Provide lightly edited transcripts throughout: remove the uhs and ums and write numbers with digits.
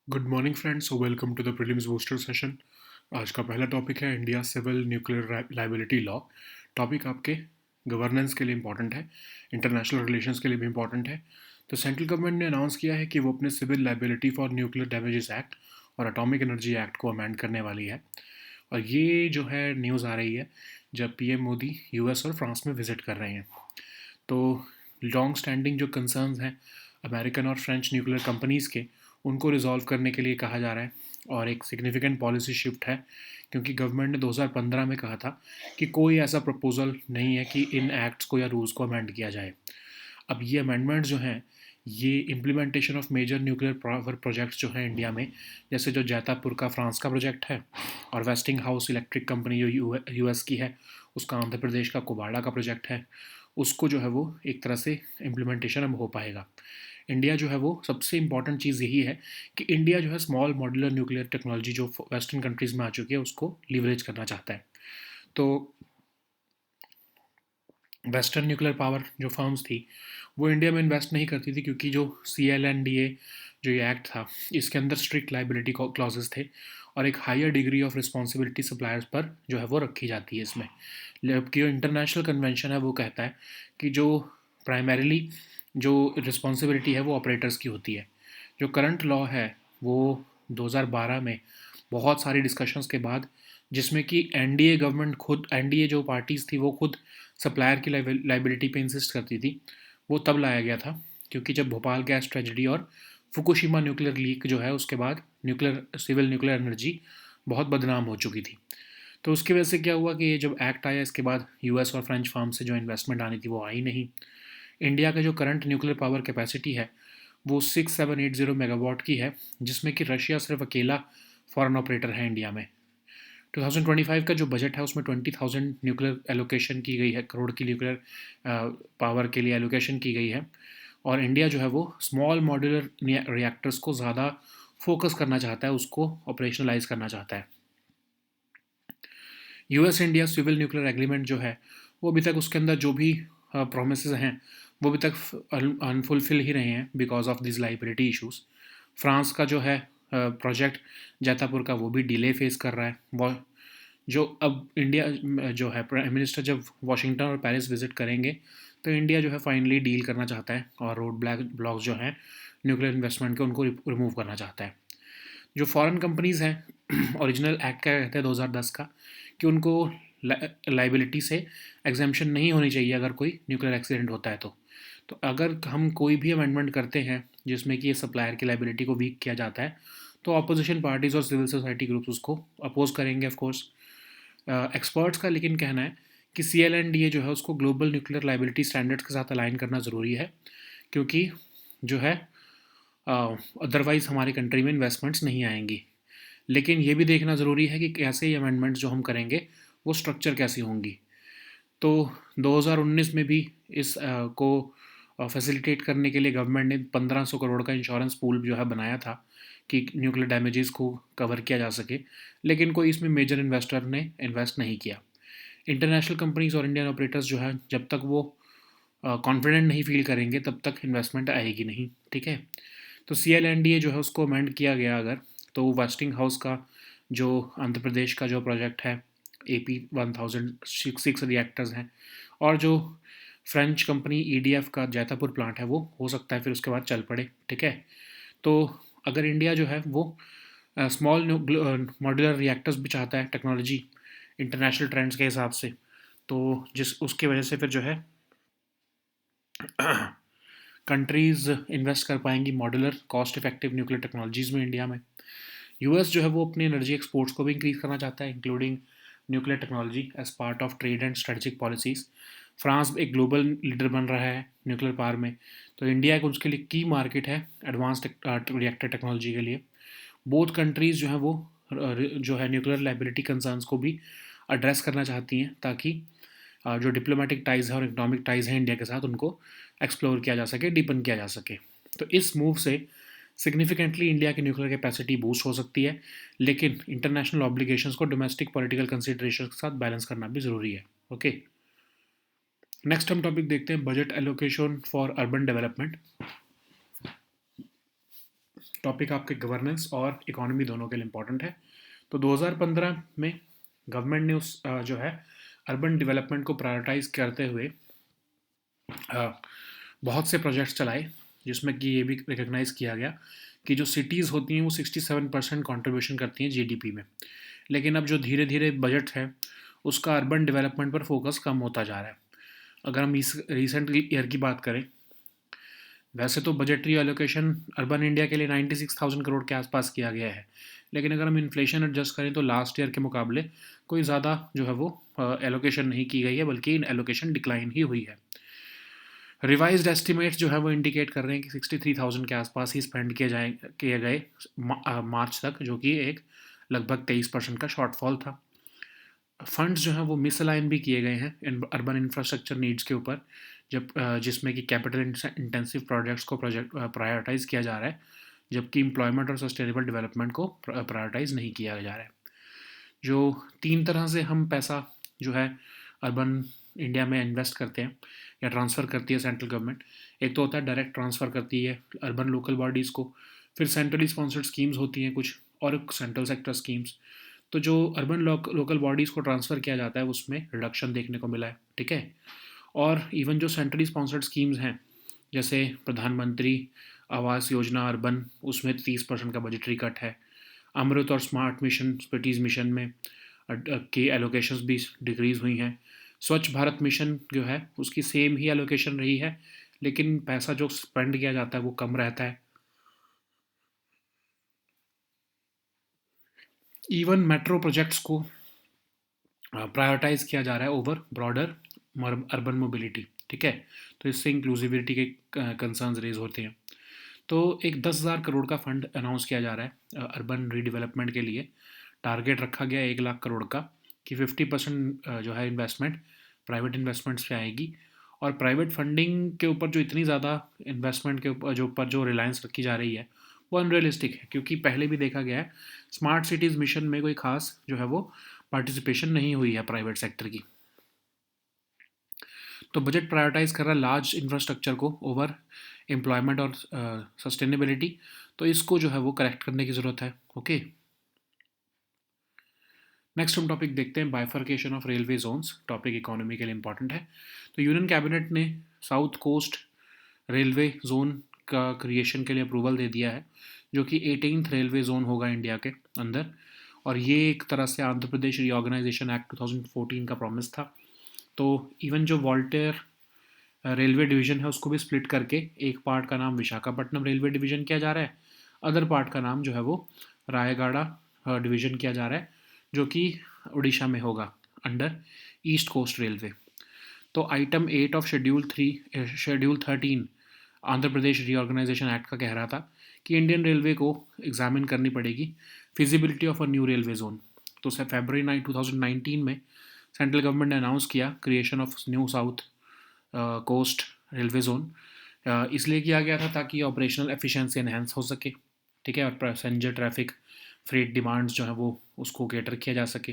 Good morning friends, welcome to the prelims booster session. आज का पहला टॉपिक है India civil nuclear liability law. Topic आपके governance के लिए इंपॉर्टेंट है, इंटरनेशनल रिलेशंस के लिए भी इंपॉर्टेंट है। तो सेंट्रल गवर्नमेंट ने अनाउंस किया है कि वो अपने civil liability for nuclear damages act और एटॉमिक एनर्जी एक्ट को अमेंड करने वाली है। और ये जो है न्यूज़ आ रही है जब पीएम मोदी यूएस और फ्रांस में विजिट कर रहे हैं। तो लॉन्ग स्टैंडिंग जो कंसर्न्स हैं अमेरिकन और फ्रेंच न्यूक्लियर कंपनीज़ के, उनको रिजॉल्व करने के लिए कहा जा रहा है। और एक सिग्निफिकेंट पॉलिसी शिफ्ट है, क्योंकि गवर्नमेंट ने 2015 में कहा था कि कोई ऐसा प्रपोजल नहीं है कि इन एक्ट्स को या रूल्स को अमेंड किया जाए। अब ये अमेंडमेंट जो हैं, ये implementation of major nuclear power projects जो हैं इंडिया में, जैसे जो जैतापुर का फ्रांस का प्रोजेक्ट है, और वेस्टिंग हाउस इलेक्ट्रिक कंपनी जो यूएस की है, उसका आंध्र प्रदेश का कुबाड़ा का प्रोजेक्ट है, उसको जो है वो एक तरह से इम्प्लीमेंटेशन अब हो पाएगा। इंडिया जो है वो सबसे इंपॉर्टेंट चीज़ यही है कि इंडिया जो है स्मॉल मॉड्यूलर न्यूक्लियर टेक्नोलॉजी जो वेस्टर्न कंट्रीज़ में आ चुकी है उसको लीवरेज करना चाहता है। तो वेस्टर्न न्यूक्लियर पावर जो फर्म्स थी वो इंडिया में इन्वेस्ट नहीं करती थी, क्योंकि जो CLNDA जो ये एक्ट था, इसके अंदर स्ट्रिक्ट लाइबिलिटी क्लॉजेस थे और एक higher degree of responsibility suppliers पर जो है वो रखी जाती है इसमें। जबकि जो इंटरनेशनल कन्वेंशन है वो कहता है कि जो प्राइमरीली जो रिस्पॉन्सिबिलिटी है वो ऑपरेटर्स की होती है। जो करंट लॉ है वो 2012 में बहुत सारी डिस्कशंस के बाद, जिसमें कि एनडीए गवर्नमेंट खुद, एनडीए जो पार्टीज़ थी वो खुद सप्लायर की लाइबिलिटी पे इंसिस्ट करती थी, वो तब लाया गया था। क्योंकि जब भोपाल गैस ट्रेजेडी और फुकुशिमा न्यूक्लियर लीक जो है उसके बाद सिविल न्यूक्लियर एनर्जी बहुत बदनाम हो चुकी थी। तो उसकी वजह से क्या हुआ कि ये जब एक्ट आया इसके बाद यूएस और फ्रेंच फार्म से जो इन्वेस्टमेंट आनी थी वो आई नहीं। इंडिया का जो करंट न्यूक्लियर पावर कैपेसिटी है वो 6780 मेगावाट की है, जिसमें कि रशिया सिर्फ अकेला फॉरेन ऑपरेटर है इंडिया में। 2025 का जो बजट है उसमें 20,000 न्यूक्लियर एलोकेशन की गई है, करोड़ की न्यूक्लियर पावर के लिए एलोकेशन की गई है। और इंडिया जो है वो स्मॉल मॉड्यूलर रिएक्टर्स को ज़्यादा फोकस करना चाहता है, उसको ऑपरेशनलाइज करना चाहता है। US India civil nuclear agreement जो है वो अभी तक उसके अंदर जो भी प्रोमिस हैं वो अभी तक अनफुलफिल ही रहे हैं because of this liability issues. France का जो है प्रोजेक्ट जैतापुर का, वो भी डिले फेस कर रहा है। वो जो अब इंडिया जो है प्राइम मिनिस्टर जब वाशिंगटन और पेरिस विजिट करेंगे तो इंडिया जो है फाइनली डील करना चाहता है और रोड ब्लॉक्स जो हैं न्यूक्लियर इन्वेस्टमेंट के, उनको रिमूव करना चाहता है। जो फॉरेन कंपनीज़ हैं ओरिजिनल एक्ट क्या कहते हैं 2010 का, कि उनको लाइबिलिटी से एग्जेम्पशन नहीं होनी चाहिए अगर कोई न्यूक्लियर एक्सीडेंट होता है तो अगर हम कोई भी अमेंडमेंट करते हैं जिसमें कि ये सप्लायर की लाइबिलिटी को वीक किया जाता है, तो अपोजिशन पार्टीज़ और सिविल सोसाइटी ग्रुप्स उसको अपोज करेंगे ऑफ कोर्स। एक्सपर्ट्स का लेकिन कहना है कि CLNDA जो है उसको ग्लोबल न्यूक्लियर लाइबिलिटी स्टैंडर्ड्स के साथ अलाइन करना ज़रूरी है, क्योंकि जो है अदरवाइज़ हमारी कंट्री में इन्वेस्टमेंट्स नहीं आएंगी। लेकिन ये भी देखना ज़रूरी है कि कैसे ये अमेंडमेंट्स जो हम करेंगे वो स्ट्रक्चर कैसी होंगी। तो 2019 में भी इस को फैसिलिटेट करने के लिए गवर्नमेंट ने 1500 करोड़ का इंश्योरेंस पूल जो है बनाया था कि न्यूक्लियर डैमेजेस को कवर किया जा सके, लेकिन कोई इसमें मेजर इन्वेस्टर ने इन्वेस्ट नहीं किया। इंटरनेशनल कंपनीज और इंडियन ऑपरेटर्स जो है जब तक वो कॉन्फिडेंट नहीं फील करेंगे तब तक इन्वेस्टमेंट आएगी नहीं, ठीक है। तो CLNDA जो है उसको अमेंड किया गया अगर, तो वेस्टिंग हाउस का जो आंध्र प्रदेश का जो प्रोजेक्ट है AP-1006 रिएक्टर्स हैं, और जो फ्रेंच कंपनी EDF का जैतापुर प्लांट है वो हो सकता है फिर उसके बाद चल पड़े, ठीक है। तो अगर इंडिया जो है वो स्मॉल मॉड्यूलर रिएक्टर्स भी चाहता है टेक्नोलॉजी इंटरनेशनल ट्रेंड्स के हिसाब से, तो जिस उसकी वजह से फिर जो है कंट्रीज़ इन्वेस्ट कर पाएंगी modular cost effective nuclear technologies में इंडिया में। यूएस जो है वो अपनी एनर्जी एक्सपोर्ट्स को भी इंक्रीज़ करना चाहता है, including nuclear technology as part of trade and strategic policies. France एक ग्लोबल लीडर बन रहा है न्यूक्लियर पावर में, तो इंडिया एक उसके लिए की मार्केट है एडवांस रिएक्टर टेक्नोलॉजी के लिए। बोथ कंट्रीज़ जो है वो जो है न्यूक्लियर लाइबिलिटी कंसर्न्स को भी एड्रेस करना चाहती हैं, ताकि जो डिप्लोमेटिक टाइज़ है और इकोनॉमिक टाइज़ हैं इंडिया के साथ उनको एक्सप्लोर किया जा सके, डीपन किया जा सके। तो इस मूव से सिग्निफिकेंटली इंडिया की न्यूक्लियर कैपेसिटी बूस्ट हो सकती है, लेकिन इंटरनेशनल ऑब्लिगेशंस को डोमेस्टिक पॉलिटिकल कंसिडरेशन के साथ बैलेंस करना भी ज़रूरी है। ओके, नेक्स्ट हम टॉपिक देखते हैं budget allocation for urban development. Topic आपके गवर्नेंस और इकोनॉमी दोनों के लिए इम्पोर्टेंट है। तो 2015 में गवर्नमेंट ने जो है अर्बन डेवलपमेंट को प्रायोरिटाइज करते हुए बहुत से प्रोजेक्ट्स चलाए, जिसमें कि ये भी रिकग्नाइज़ किया गया कि जो सिटीज़ होती हैं वो 67% कॉन्ट्रीब्यूशन करती हैं जीडीपी में। लेकिन अब जो धीरे धीरे बजट है उसका अर्बन डेवलपमेंट पर फोकस कम होता जा रहा है। अगर हम इस रिसेंट ईयर की बात करें, वैसे तो बजटरी एलोकेशन अर्बन इंडिया के लिए 96,000 करोड़ के आसपास किया गया है, लेकिन अगर हम इन्फ्लेशन एडजस्ट करें तो लास्ट ईयर के मुकाबले कोई ज़्यादा जो है वो एलोकेशन नहीं की गई है, बल्कि इन एलोकेशन डिक्लाइन ही हुई है। रिवाइज्ड एस्टिमेट्स जो है वो इंडिकेट कर रहे हैं कि 63,000 के आसपास ही स्पेंड किए गए मार्च तक, जो कि एक लगभग 23% का शॉर्टफॉल था। फंड्स जो हैं वो मिसअलाइन भी किए गए हैं अर्बन इंफ्रास्ट्रक्चर नीड्स के ऊपर, जब जिसमें कि कैपिटल इंटेंसिव प्रोजेक्ट्स को प्रायोरिटाइज किया जा रहा है, जबकि एम्प्लॉयमेंट और सस्टेनेबल डेवलपमेंट को प्रायोरिटाइज नहीं किया जा रहा है। जो 3 तरह से हम पैसा जो है अर्बन इंडिया में इन्वेस्ट करते हैं या ट्रांसफ़र करती है सेंट्रल गवर्नमेंट। एक तो होता है डायरेक्ट ट्रांसफ़र करती है अर्बन लोकल बॉडीज़ को, फिर सेंट्रली स्पॉन्सर्ड स्कीम्स होती हैं कुछ, और सेंट्रल सेक्टर स्कीम्स। तो जो अर्बन लोकल बॉडीज़ को ट्रांसफ़र किया जाता है उसमें रिडक्शन देखने को मिला है, ठीक है। और इवन जो सेंट्रली स्पॉन्सर्ड स्कीम्स हैं, जैसे प्रधानमंत्री आवास योजना अर्बन, उसमें 30% का बजटरी कट है। अमृत और स्मार्ट मिशन सिटीज़ मिशन में की एलोकेशंस भी डिक्रीज़ हुई हैं। स्वच्छ भारत मिशन जो है उसकी सेम ही एलोकेशन रही है, लेकिन पैसा जो स्पेंड किया जाता है वो कम रहता है। इवन मेट्रो प्रोजेक्ट्स को प्रायोरिटाइज किया जा रहा है ओवर ब्रॉडर अर्बन मोबिलिटी, ठीक है। तो इससे इंक्लूसिविटी के कंसर्न्स रेज होते हैं। तो एक 10,000 करोड़ का फंड अनाउंस किया जा रहा है अर्बन रीडेवलपमेंट के लिए। टारगेट रखा गया 1 लाख करोड़ का, कि 50% जो है इन्वेस्टमेंट प्राइवेट इन्वेस्टमेंट्स पे आएगी। और प्राइवेट फंडिंग के ऊपर जो इतनी ज़्यादा इन्वेस्टमेंट के ऊपर जो रिलायंस रखी जा रही है वो अनरियलिस्टिक है, क्योंकि पहले भी देखा गया है स्मार्ट सिटीज़ मिशन में कोई खास जो है वो पार्टिसिपेशन नहीं हुई है प्राइवेट सेक्टर की। तो बजट प्रायोरिटाइज कर रहा है लार्ज इंफ्रास्ट्रक्चर को ओवर एम्प्लॉयमेंट और सस्टेनेबिलिटी। तो इसको जो है वो करेक्ट करने की ज़रूरत है। ओके, नेक्स्ट हम टॉपिक देखते हैं bifurcation of railway zones. Topic economy के लिए इंपॉर्टेंट है। तो यूनियन कैबिनेट ने साउथ कोस्ट रेलवे जोन का क्रिएशन के लिए अप्रूवल दे दिया है, जो कि 18th रेलवे जोन होगा इंडिया के अंदर। और ये एक तरह से आंध्र प्रदेश रीऑर्गेनाइजेशन एक्ट 2014 का प्रॉमिस था। तो इवन जो वॉल्टेयर रेलवे डिवीज़न है उसको भी स्प्लिट करके एक पार्ट का नाम विशाखापट्टनम रेलवे डिवीज़न किया जा रहा है, अदर पार्ट का नाम जो है वो रायगढ़ डिवीज़न किया जा रहा है, जो कि उड़ीसा में होगा अंडर ईस्ट कोस्ट रेलवे। तो item 8 of schedule 13 Andhra Pradesh reorganisation act का कह रहा था कि इंडियन रेलवे को एग्जामिन करनी पड़ेगी feasibility of a new railway zone. तो फरवरी 2019 में सेंट्रल गवर्नमेंट ने अनाउंस किया creation of new south coast railway zone. इसलिए किया गया था ताकि ऑपरेशनल एफिशिएंसी एनहेंस हो सके, ठीक है, और पैसेंजर ट्रैफिक फ्रेट डिमांड्स जो है वो उसको कैटर किया जा सके।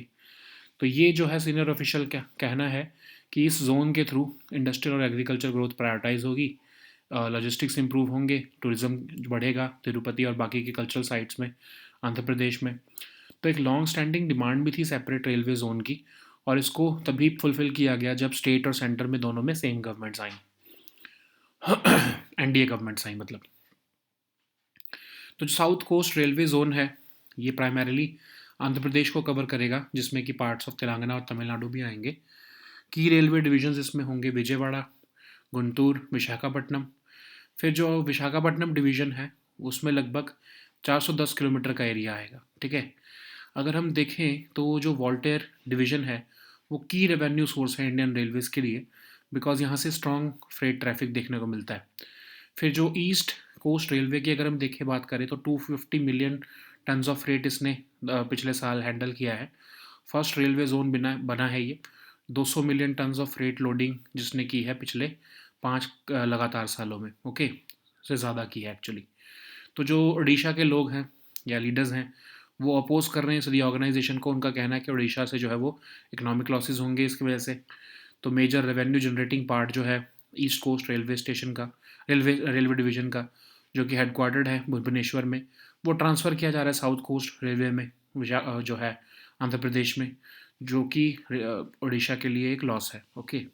तो ये जो है सीनियर ऑफिशियल का कहना है कि इस जोन के थ्रू इंडस्ट्रियल और एग्रीकल्चर ग्रोथ प्रायोरिटाइज होगी, लॉजिस्टिक्स इंप्रूव होंगे, टूरिज़्म बढ़ेगा तिरुपति और बाकी के कल्चरल साइट्स में आंध्र प्रदेश में। तो एक लॉन्ग स्टैंडिंग डिमांड भी थी सेपरेट रेलवे जोन की, और इसको तभी फुलफ़िल किया गया जब स्टेट और सेंटर में दोनों में सेम गवर्नमेंट्स आई, एनडीए गवर्नमेंट्स आई मतलब। तो जो साउथ कोस्ट रेलवे जोन है ये प्राइमरीली आंध्र प्रदेश को कवर करेगा, जिसमें कि पार्ट्स ऑफ तेलंगाना और तमिलनाडु भी आएंगे। की रेलवे डिविजन्स इसमें होंगे विजयवाड़ा, गुंटूर, विशाखापट्टनम। फिर जो विशाखापट्टनम डिवीज़न है उसमें लगभग 410 किलोमीटर का एरिया आएगा, ठीक है। अगर हम देखें तो जो वॉल्टेयर डिवीज़न है वो की रेवेन्यू सोर्स है इंडियन रेलवेज़ के लिए, बिकॉज यहाँ से स्ट्रॉन्ग फ्रेट ट्रैफिक देखने को मिलता है। फिर जो ईस्ट कोस्ट रेलवे की अगर हम देखें बात करें तो 250 मिलियन टन्स ऑफ फ्रेट इसने पिछले साल हैंडल किया है। फर्स्ट रेलवे जोन बना है ये। 200 million tons of freight loading जिसने की है पिछले 5 लगातार सालों में, ओके, से ज़्यादा की है एक्चुअली। तो जो उड़ीसा के लोग हैं या लीडर्स हैं वो अपोज कर रहे हैं इस रीऑर्गेनाइजेशन को। उनका कहना है कि उड़ीसा से जो है वो इकोनॉमिक लॉसेस होंगे इसकी वजह से। तो मेजर रेवेन्यू जनरेटिंग पार्ट जो है ईस्ट कोस्ट रेलवे स्टेशन का, रेलवे डिवीज़न का, जो कि हेडक्वार्टर्ड है भुवनेश्वर में, वो ट्रांसफ़र किया जा रहा है साउथ कोस्ट रेलवे में, जो है आंध्र प्रदेश में, जो कि उड़ीसा के लिए एक लॉस है। ओके,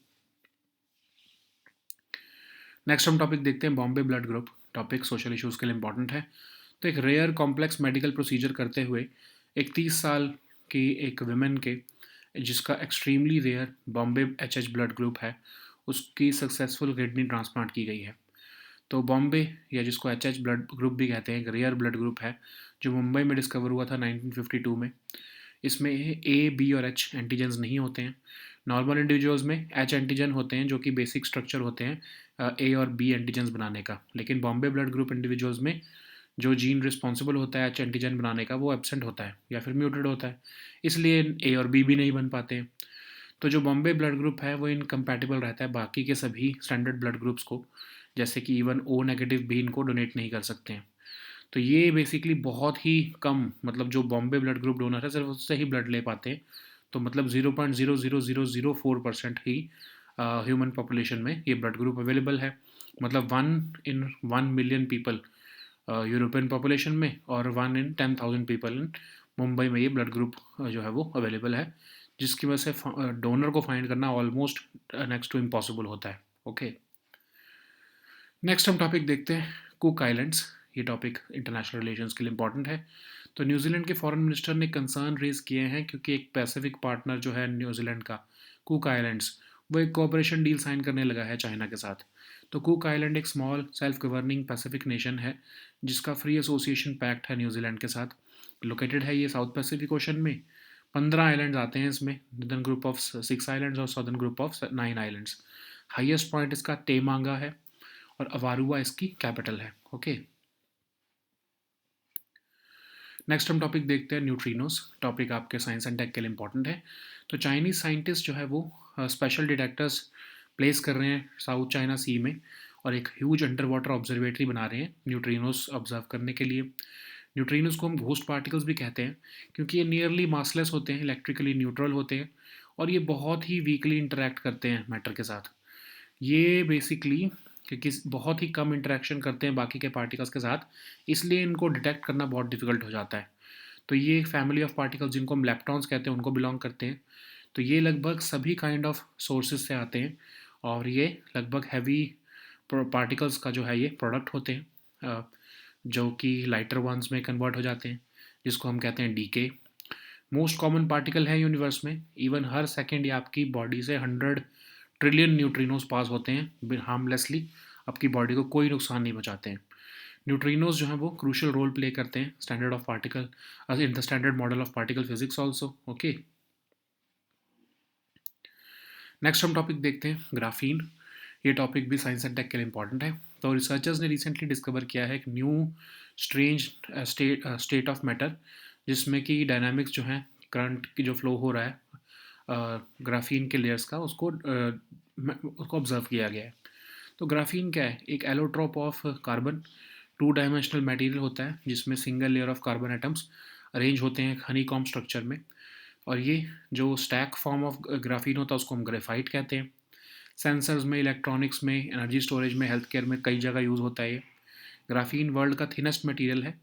नेक्स्ट हम टॉपिक देखते हैं Bombay blood group. Topic social issues के लिए इंपॉर्टेंट है। तो एक रेयर कॉम्प्लेक्स मेडिकल प्रोसीजर करते हुए एक 30 साल की एक वुमेन के, जिसका extremely rare Bombay H blood group है, उसकी सक्सेसफुल किडनी ट्रांसप्लांट की गई है। तो बॉम्बे, या जिसको एच ब्लड ग्रुप भी कहते हैं, एक रेयर ब्लड ग्रुप है जो मुंबई में डिस्कवर हुआ था 1952 में। इसमें ए, बी और एच एंटीजन्स नहीं होते हैं। नॉर्मल इंडिविजुअल्स में एच एंटीजन होते हैं, जो कि बेसिक स्ट्रक्चर होते हैं ए और बी एंटीजन्स बनाने का, लेकिन बॉम्बे ब्लड ग्रुप इंडिविजुअल्स में जो जीन रिस्पॉन्सिबल होता है एच एंटीजन बनाने का, वो एब्सेंट होता है या फिर म्यूटेड होता है, इसलिए ए और बी भी नहीं बन पाते हैं। तो जो बॉम्बे ब्लड ग्रुप है वो इनकम्पैटिबल रहता है बाकी के सभी स्टैंडर्ड ब्लड ग्रुप्स को, जैसे कि इवन ओ नेगेटिव भी इनको डोनेट नहीं कर सकते हैं। तो ये बेसिकली बहुत ही कम, मतलब जो बॉम्बे ब्लड ग्रुप डोनर है सिर्फ उससे ही ब्लड ले पाते हैं। तो मतलब 0.00004% ही ह्यूमन पॉपुलेशन में ये ब्लड ग्रुप अवेलेबल है। मतलब 1 in 1 million people European population में, और 1 in 10,000 पीपल इन मुंबई में ये ब्लड ग्रुप जो है वो अवेलेबल है, जिसकी वजह से डोनर को फाइंड करना ऑलमोस्ट नेक्स्ट टू इम्पॉसिबल होता है। ओके, नेक्स्ट हम टॉपिक देखते हैं कुक आइलैंड्स। ये टॉपिक इंटरनेशनल रिलेशंस के लिए इंपॉर्टेंट है। तो न्यूजीलैंड के फॉरेन मिनिस्टर ने कंसर्न रेज किए हैं क्योंकि एक पैसिफिक पार्टनर जो है न्यूजीलैंड का, कुक आइलैंड्स, वो एक कोऑपरेशन डील साइन करने लगा है चाइना के साथ। तो कुक आइलैंड एक small self governing Pacific nation है, जिसका फ्री एसोसिएशन पैक्ट है न्यूजीलैंड के साथ। लोकेटेड है ये साउथ पैसिफिक ओशन में। 15 आइलैंड्स आते हैं इसमें, नॉर्दर्न ग्रुप ऑफ 6 आइलैंड्स और southern group of 9 islands. Highest point इसका टेमांगा है, और अवारुआ इसकी कैपिटल है। ओके, नेक्स्ट हम टॉपिक देखते हैं न्यूट्रिनोस। टॉपिक आपके साइंस एंड टेक के लिए इंपॉर्टेंट है। तो चाइनीज साइंटिस्ट जो है वो स्पेशल डिटेक्टर्स प्लेस कर रहे हैं साउथ चाइना सी में, और एक ह्यूज अंडर वाटर ऑब्जर्वेटरी बना रहे हैं न्यूट्रिनोस ऑब्जर्व करने के लिए। न्यूट्रिनोस को हम घोस्ट पार्टिकल्स भी कहते हैं, क्योंकि ये नियरली मासलेस होते हैं, इलेक्ट्रिकली न्यूट्रल होते हैं, और ये बहुत ही वीकली इंटरेक्ट करते हैं मैटर के साथ। ये बेसिकली क्योंकि बहुत ही कम इंटरेक्शन करते हैं बाकी के पार्टिकल्स के साथ, इसलिए इनको डिटेक्ट करना बहुत डिफिकल्ट हो जाता है। तो ये फैमिली ऑफ पार्टिकल्स जिनको हम लेप्टॉन्स कहते हैं उनको बिलोंग करते हैं। तो ये लगभग सभी काइंड ऑफ सोर्सेज से आते हैं, और ये लगभग हैवी पार्टिकल्स का जो है ये प्रोडक्ट होते हैं, जो कि लाइटर वंस में कन्वर्ट हो जाते हैं, जिसको हम कहते हैं डीके। मोस्ट कॉमन पार्टिकल है यूनिवर्स में। इवन हर सेकेंड ये आपकी बॉडी से 100 ट्रिलियन न्यूट्रिनोस पास होते हैं हार्मलेसली, आपकी बॉडी को कोई नुकसान नहीं पहुंचाते हैं। न्यूट्रिनोस जो हैं वो क्रूशियल रोल प्ले करते हैं standard of particle in the standard model of particle physics also. Okay, next हम टॉपिक देखते हैं ग्राफीन। ये टॉपिक भी साइंस एंड टेक के लिए इंपॉर्टेंट है। तो रिसर्चर्स ने रिसेंटली डिस्कवर किया है एक new strange state of matter, जिसमें कि डायनामिक्स जो हैं, करंट की जो फ्लो हो रहा है ग्राफीन के लेयर्स का, उसको ऑब्जर्व किया गया है। तो ग्राफीन क्या है? एक allotrope of carbon, 2 dimensional material होता है जिसमें single layer of carbon atoms arrange होते हैं हनी कॉम स्ट्रक्चर में। और ये जो स्टैक फॉर्म ऑफ ग्राफीन होता है उसको हम ग्रेफाइट कहते हैं। सेंसर्स में, इलेक्ट्रॉनिक्स में, एनर्जी स्टोरेज में, हेल्थ केयर में कई जगह यूज़ होता है ये। ग्राफीन वर्ल्ड का थिनेस्ट मटेरियल है,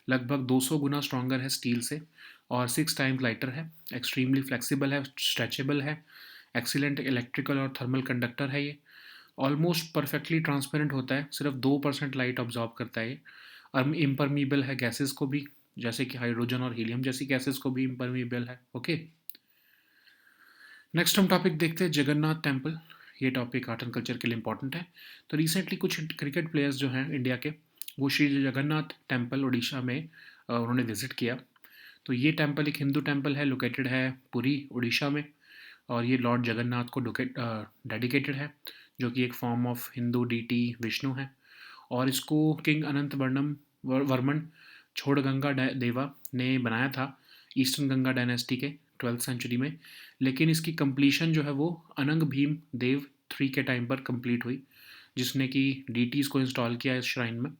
लगभग 200 गुना स्ट्रॉन्गर है स्टील से, और 6 टाइम्स लाइटर है। एक्सट्रीमली फ्लेक्सिबल है, स्ट्रेचेबल है, एक्सीलेंट इलेक्ट्रिकल और थर्मल कंडक्टर है ये। ऑलमोस्ट परफेक्टली ट्रांसपेरेंट होता है, सिर्फ 2% लाइट ऑब्जॉर्व करता है ये। और इम्परमीबल है गैसेस को भी, जैसे कि हाइड्रोजन और हीलियम जैसी गैसेस को भी इम्परमीबल है। ओके, नेक्स्ट हम टॉपिक देखते हैं जगन्नाथ टेम्पल। ये टॉपिक आर्ट एंड कल्चर के लिए इंपॉर्टेंट है। तो रिसेंटली कुछ क्रिकेट प्लेयर्स जो हैं इंडिया के, वो श्री जगन्नाथ टेम्पल उड़ीसा में उन्होंने विजिट किया। तो ये टेम्पल एक हिंदू टेम्पल है, लोकेटेड है पुरी उड़ीसा में, और ये लॉर्ड जगन्नाथ को डेडिकेटेड है, जो कि एक form of Hindu deity Vishnu है। और इसको किंग अनंत वर्मन छोड़गंगा देवा ने बनाया था ईस्टर्न गंगा डायनेस्टी के 12th सेंचुरी में। लेकिन इसकी कंप्लीशन जो है वो अनंग भीम देव 3 के टाइम पर कंप्लीट हुई, जिसने कि डीटीज़ को इंस्टॉल किया इस श्राइन में।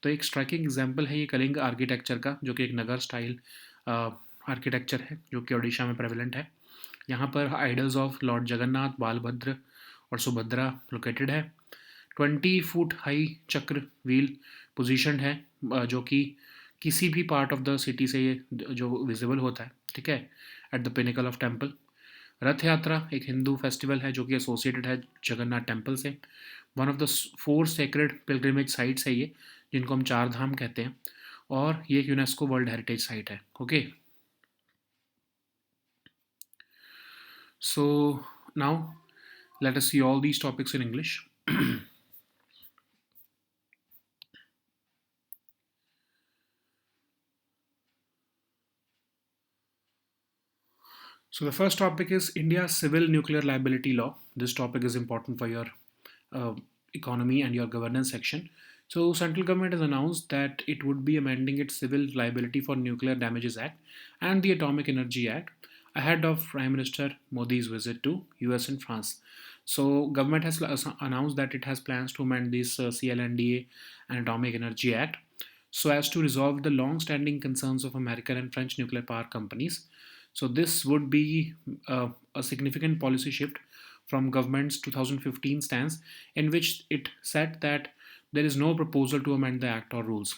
तो एक स्ट्राइकिंग एग्जाम्पल है ये कलिंग आर्किटेक्चर का, जो कि एक नगर स्टाइल आर्किटेक्चर है जो कि उड़ीसा में प्रेवलेंट है। यहाँ पर idols of Lord Jagannath, Balabhadra और सुभद्रा लोकेटेड है। 20 फुट हाई चक्र व्हील पोजीशंड है, जो कि किसी भी पार्ट ऑफ द सिटी से ये जो विजिबल होता है, ठीक है, at the pinnacle of temple. रथ यात्रा एक हिंदू फेस्टिवल है जो कि एसोसिएटेड है जगन्नाथ टेम्पल से। One of the 4 sacred pilgrimage sites है ये, जिनको हम चार धाम कहते हैं, और ये यूनेस्को वर्ल्ड हेरिटेज साइट है। Okay, so now let us see all these topics in English. So the first topic is India's civil nuclear liability law. This topic is important for your uh, economy and your governance section. So central government has announced that it would be amending its civil liability for nuclear damages act and the atomic energy act ahead of Prime Minister Modi's visit to US and France. So government has announced that it has plans to amend this CLNDA and Atomic Energy Act so as to resolve the long-standing concerns of American and French nuclear power companies. So this would be a significant policy shift from government's 2015 stance, in which it said that there is no proposal to amend the act or rules.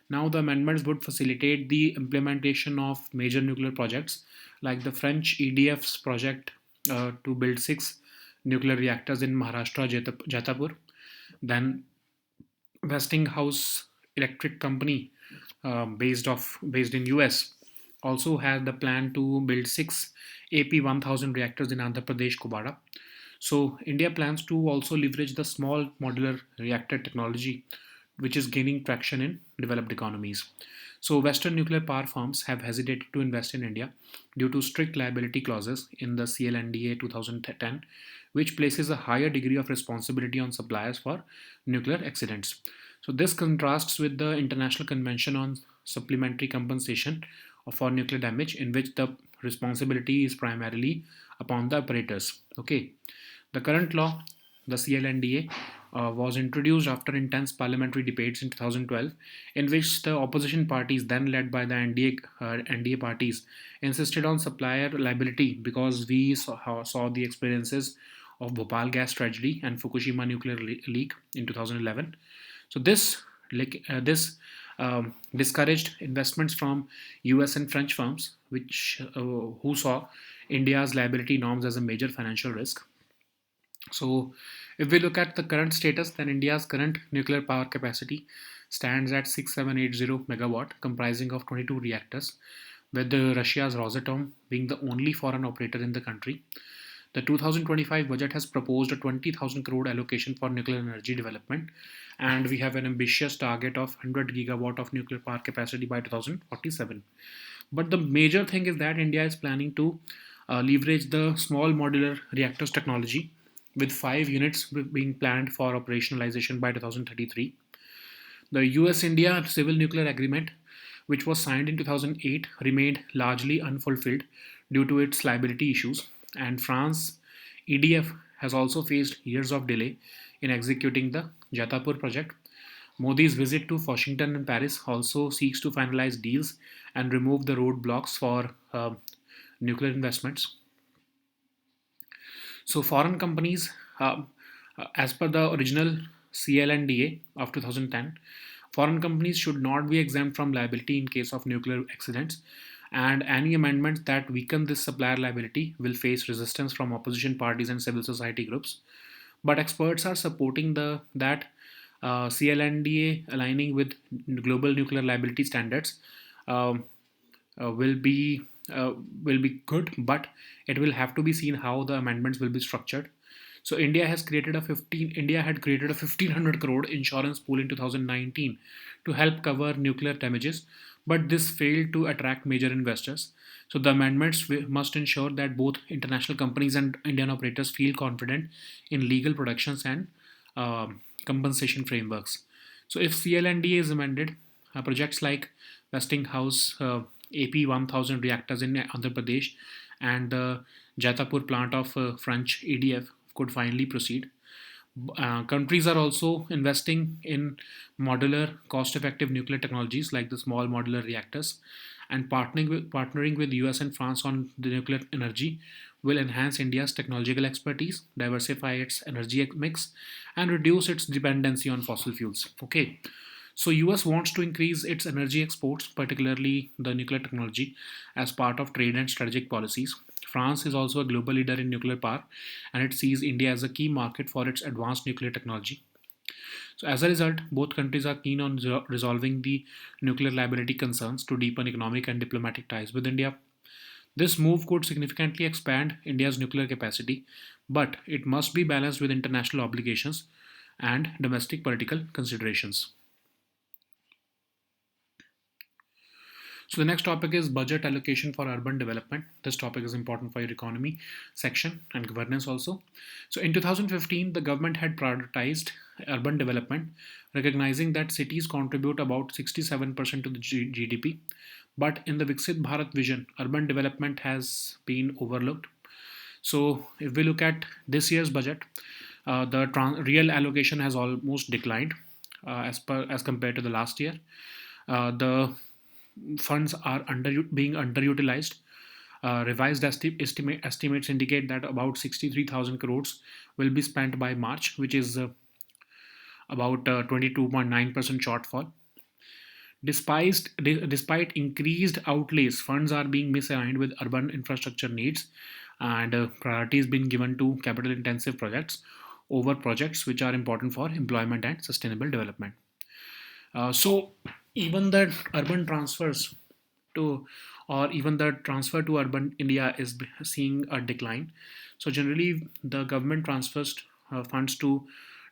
Now the amendments would facilitate the implementation of major nuclear projects like the French EDF's project to build 6 nuclear reactors in Maharashtra, Jatapur, then Westinghouse Electric Company, based in US, also had the plan to build 6 AP-1000 reactors in Andhra Pradesh, Kubara. So India plans to also leverage the small modular reactor technology, which is gaining traction in developed economies. So Western nuclear power firms have hesitated to invest in India due to strict liability clauses in the CLNDA 2010, which places a higher degree of responsibility on suppliers for nuclear accidents. So this contrasts with the International Convention on Supplementary Compensation for Nuclear Damage, in which the responsibility is primarily upon the operators. Okay, the current law, the CLNDA, was introduced after intense parliamentary debates in 2012, in which the opposition parties, then led by the NDA parties, insisted on supplier liability because we saw the experiences of Bhopal gas tragedy and Fukushima nuclear leak in 2011. So this discouraged investments from US and French firms, which who saw India's liability norms as a major financial risk. So, if we look at the current status, then India's current nuclear power capacity stands at 6780 megawatt, comprising of 22 reactors, with Russia's Rosatom being the only foreign operator in the country. The 2025 budget has proposed a 20,000 crore allocation for nuclear energy development, and we have an ambitious target of 100 gigawatt of nuclear power capacity by 2047. But the major thing is that India is planning to leverage the small modular reactors technology, with 5 units being planned for operationalization by 2033. The US India Civil Nuclear Agreement, which was signed in 2008, remained largely unfulfilled due to its liability issues, and France EDF has also faced years of delay in executing the Jatapur project. Modi's visit to Washington and Paris also seeks to finalize deals and remove the roadblocks for nuclear investments. So foreign companies, as per the original CLNDA of 2010, foreign companies should not be exempt from liability in case of nuclear accidents, and any amendments that weaken this supplier liability will face resistance from opposition parties and civil society groups. But experts are supporting the that CLNDA aligning with global nuclear liability standards um, uh, will be uh, will be good, but it will have to be seen how the amendments will be structured. So India had created a 1500 crore insurance pool in 2019 to help cover nuclear damages, but this failed to attract major investors. So the amendments must ensure that both international companies and Indian operators feel confident in legal protections and compensation frameworks. So if CLNDA is amended, projects like Westinghouse AP-1000 reactors in Andhra Pradesh and the Jatapur plant of French EDF could finally proceed. Countries are also investing in modular, cost effective nuclear technologies like the small modular reactors, and partnering with US and France on the nuclear energy will enhance India's technological expertise, diversify its energy mix, and reduce its dependency on fossil fuels. Okay, so US wants to increase its energy exports, particularly the nuclear technology, as part of trade and strategic policies. France is also a global leader in nuclear power, and it sees India as a key market for its advanced nuclear technology. So, as a result, both countries are keen on resolving the nuclear liability concerns to deepen economic and diplomatic ties with India. This move could significantly expand India's nuclear capacity, but it must be balanced with international obligations and domestic political considerations. So the next topic is budget allocation for urban development. This topic is important for your economy section and governance also. So in 2015, the government had prioritized urban development, recognizing that cities contribute about 67% to the GDP. But in the Viksit Bharat vision, urban development has been overlooked. So if we look at this year's budget, the real allocation has almost declined as compared to the last year. The funds are being underutilized. Revised estimates indicate that about 63,000 crores will be spent by March, which is about 22.9% shortfall. Despite increased outlays, funds are being misaligned with urban infrastructure needs, and priority is being given to capital intensive projects over projects which are important for employment and sustainable development. So even the urban transfers to or even the transfer to urban India is seeing a decline. So generally the government transfers funds to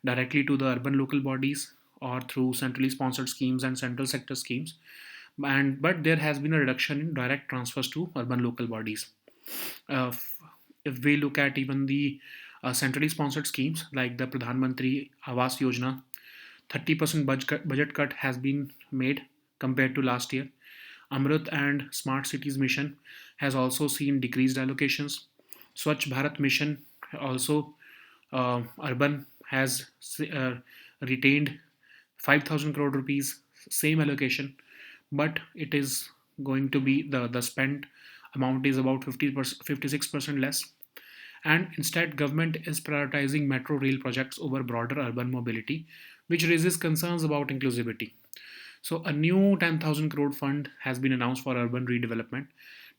directly to the urban local bodies or through centrally sponsored schemes and central sector schemes, and but there has been a reduction in direct transfers to urban local bodies. uh, if we look at even the centrally sponsored schemes like the Pradhan Mantri Awas Yojana, 30% budget cut has been made compared to last year. Amrit and Smart Cities Mission has also seen decreased allocations. Swachh Bharat Mission also, urban has retained 5,000 crore rupees, same allocation, but it is going to be the spent amount is about 50%, 56% less. And instead, government is prioritizing metro rail projects over broader urban mobility, which raises concerns about inclusivity. So a new 10,000 crore fund has been announced for urban redevelopment.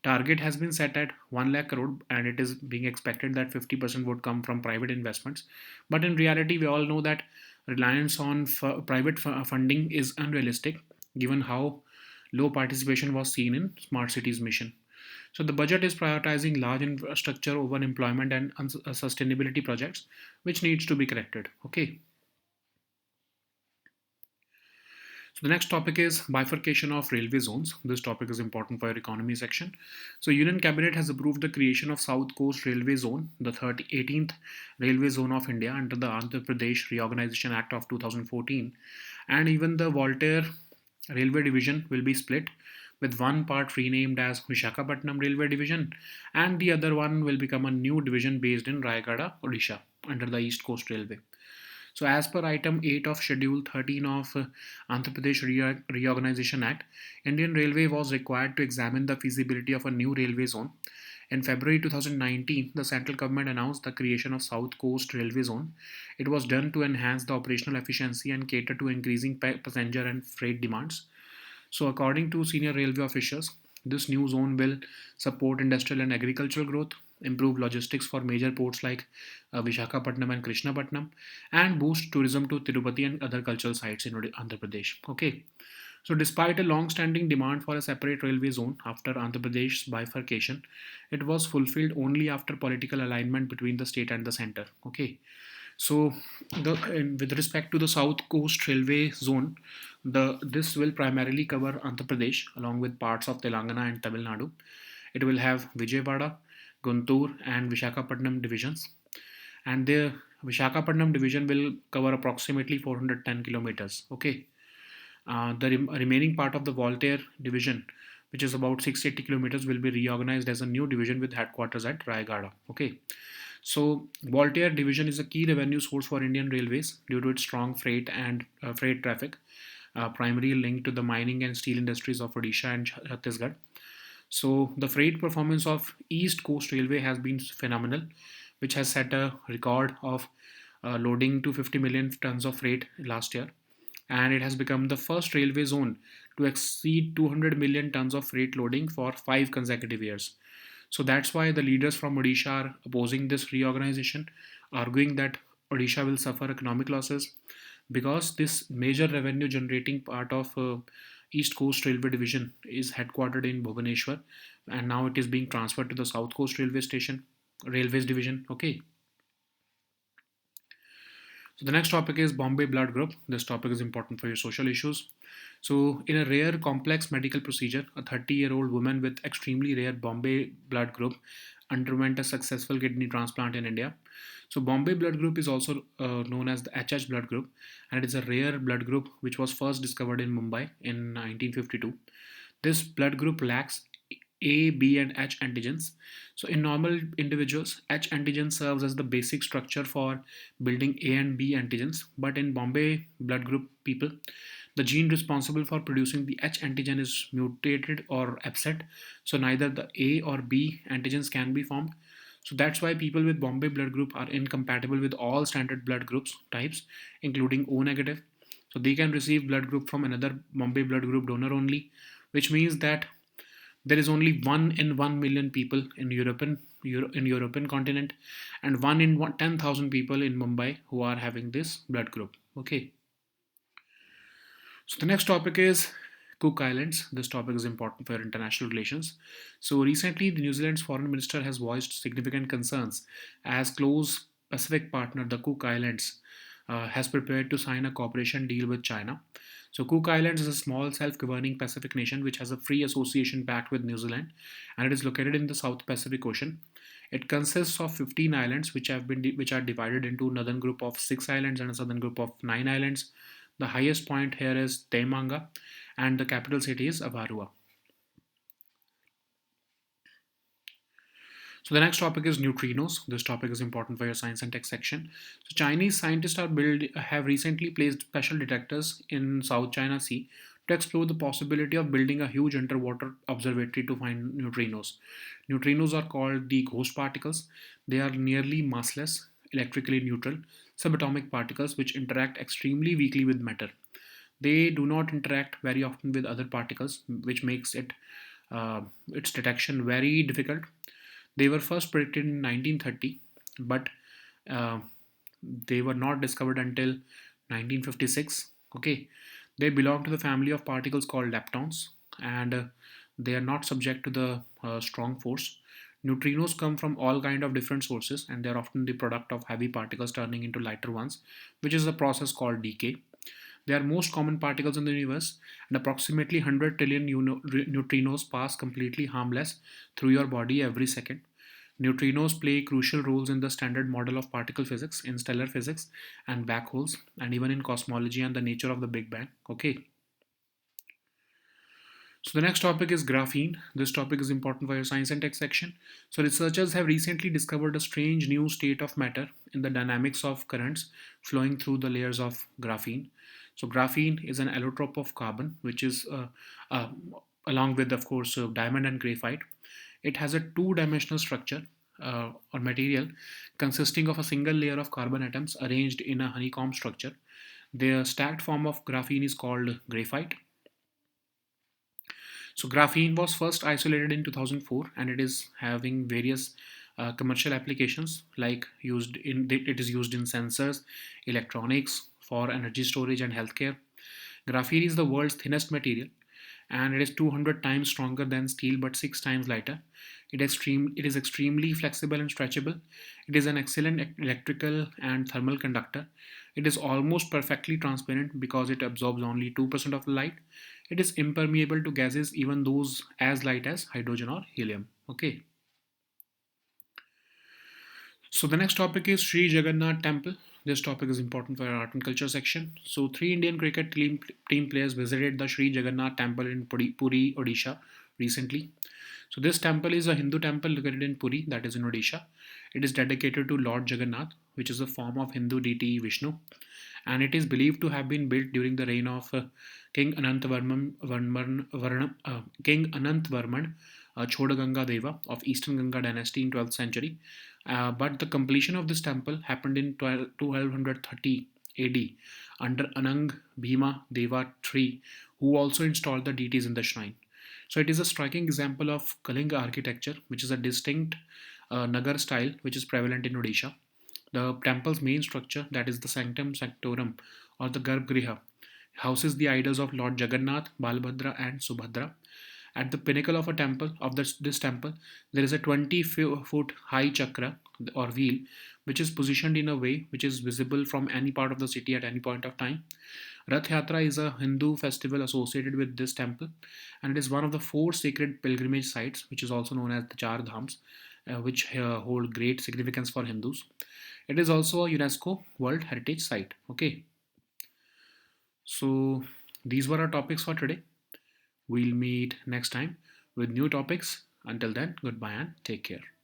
Target has been set at 1 lakh crore, and it is being expected that 50% would come from private investments. But in reality, we all know that reliance on private funding is unrealistic given how low participation was seen in smart cities mission. So the budget is prioritizing large infrastructure over employment and sustainability projects, which needs to be corrected. Okay. So the next topic is bifurcation of railway zones. This topic is important for your economy section. So Union Cabinet has approved the creation of South Coast Railway Zone, the 18th railway zone of India under the Andhra Pradesh Reorganization Act of 2014. And even the Voltaire Railway Division will be split, with one part renamed as Vishakhapatnam Railway Division and the other one will become a new division based in Rayagada, Odisha under the East Coast Railway. So, as per item 8 of Schedule 13 of Andhra Pradesh Reorganization Act, Indian Railway was required to examine the feasibility of a new railway zone. In February 2019, the central government announced the creation of South Coast Railway Zone. It was done to enhance the operational efficiency and cater to increasing passenger and freight demands. So, according to senior railway officials, this new zone will support industrial and agricultural growth, improve logistics for major ports like Vishakhapatnam and Krishnapatnam, and boost tourism to Tirupati and other cultural sites in Andhra Pradesh. Okay. So, despite a long standing demand for a separate railway zone after Andhra Pradesh's bifurcation, it was fulfilled only after political alignment between the state and the center. Okay. So, with respect to the South Coast Railway Zone, this will primarily cover Andhra Pradesh along with parts of Telangana and Tamil Nadu. It will have Vijayawada, Guntur, and Vishakhapatnam divisions, and the Vishakhapatnam division will cover approximately 410 kilometers. Okay, the remaining part of the Voltaire division, which is about 680 kilometers, will be reorganized as a new division with headquarters at Rayagada. Okay. So, Voltaire division is a key revenue source for Indian Railways due to its strong freight and freight traffic, primarily linked to the mining and steel industries of Odisha and Chhattisgarh. So the freight performance of East Coast Railway has been phenomenal, which has set a record of loading to 50 million tons of freight last year, and it has become the first railway zone to exceed 200 million tons of freight loading for 5 consecutive years. So that's why the leaders from Odisha are opposing this reorganization, arguing that Odisha will suffer economic losses because this major revenue generating part of East Coast Railway Division is headquartered in Bhubaneswar, and now it is being transferred to the South Coast Railways Division. Okay. So the next topic is Bombay blood group. This topic is important for your social issues. So in a rare complex medical procedure, a 30-year-old woman with extremely rare Bombay blood group underwent a successful kidney transplant in India. So Bombay blood group is also known as the HH blood group, and it is a rare blood group which was first discovered in Mumbai in 1952. This blood group lacks A, B, and H antigens. So, in normal individuals, H antigen serves as the basic structure for building A and B antigens. But in Bombay blood group people, the gene responsible for producing the H antigen is mutated or absent. So, neither the A or B antigens can be formed. So, that's why people with Bombay blood group are incompatible with all standard blood groups types, including O negative. So, they can receive blood group from another Bombay blood group donor only, which means that there is only 1 in 1 million people in European continent, and 1 in 10,000 people in Mumbai who are having this blood group. Okay. So the next topic is Cook Islands. This topic is important for international relations. So recently, the New Zealand's foreign minister has voiced significant concerns as close Pacific partner, the Cook Islands, has prepared to sign a cooperation deal with China. So Cook Islands is a small self-governing Pacific nation which has a free association pact with New Zealand, and it is located in the South Pacific Ocean. It consists of 15 islands which are divided into a northern group of 6 islands and a southern group of 9 islands. The highest point here is Taimanga, and the capital city is Avarua. So the next topic is neutrinos. This topic is important for your science and tech section. So Chinese scientists have recently placed special detectors in South China Sea to explore the possibility of building a huge underwater observatory to find neutrinos. Neutrinos are called the ghost particles. They are nearly massless, electrically neutral, subatomic particles which interact extremely weakly with matter. They do not interact very often with other particles, which makes its detection very difficult. They were first predicted in 1930, but uh, they were not discovered until 1956. Okay, they belong to the family of particles called leptons, and they are not subject to the strong force. Neutrinos come from all kind of different sources, and they are often the product of heavy particles turning into lighter ones, which is a process called decay. They are most common particles in the universe, and approximately 100 trillion neutrinos pass completely harmless through your body every second. Neutrinos play crucial roles in the standard model of particle physics, in stellar physics, and black holes, and even in cosmology and the nature of the Big Bang. Okay. So the next topic is graphene. This topic is important for your science and tech section. So researchers have recently discovered a strange new state of matter in the dynamics of currents flowing through the layers of graphene. So graphene is an allotrope of carbon, which is uh, along with, of course, diamond and graphite. It has a two-dimensional structure or material consisting of a single layer of carbon atoms arranged in a honeycomb structure. The stacked form of graphene is called graphite. So graphene was first isolated in 2004, and it is having various commercial applications like it is used in sensors, electronics, for energy storage and healthcare. Graphene is the world's thinnest material, and it is 200 times stronger than steel but 6 times lighter. It is extremely flexible and stretchable. It is an excellent electrical and thermal conductor. It is almost perfectly transparent because it absorbs only 2% of the light. It is impermeable to gases, even those as light as hydrogen or helium. Okay. So the next topic is Sri Jagannath Temple. This topic is important for our art and culture section. So three Indian cricket team players visited the Sri Jagannath Temple in Puri, Odisha recently. So this temple is a Hindu temple located in Puri, that is in Odisha. It is dedicated to Lord Jagannath, which is a form of Hindu deity Vishnu, and it is believed to have been built during the reign of King Anantvarman, King Anantvarman Chodaganga Deva of Eastern Ganga dynasty in 12th century. But the completion of this temple happened in 1230 AD under Anang Bhima Deva III, who also installed the deities in the shrine. So it is a striking example of Kalinga architecture, which is a distinct Nagar style which is prevalent in Odisha. The temple's main structure, that is the Sanctum Sanctorum or the Garbhagriha, houses the idols of Lord Jagannath, Balbhadra, and Subhadra. At the pinnacle of a temple of this temple, there is a 20-foot high chakra or wheel, which is positioned in a way which is visible from any part of the city at any point of time. Rath Yatra is a Hindu festival associated with this temple, and it is one of the four sacred pilgrimage sites, which is also known as the Char Dhams, which hold great significance for Hindus. It is also a UNESCO World Heritage Site. Okay, so these were our topics for today. We'll meet next time with new topics. Until then, goodbye and take care.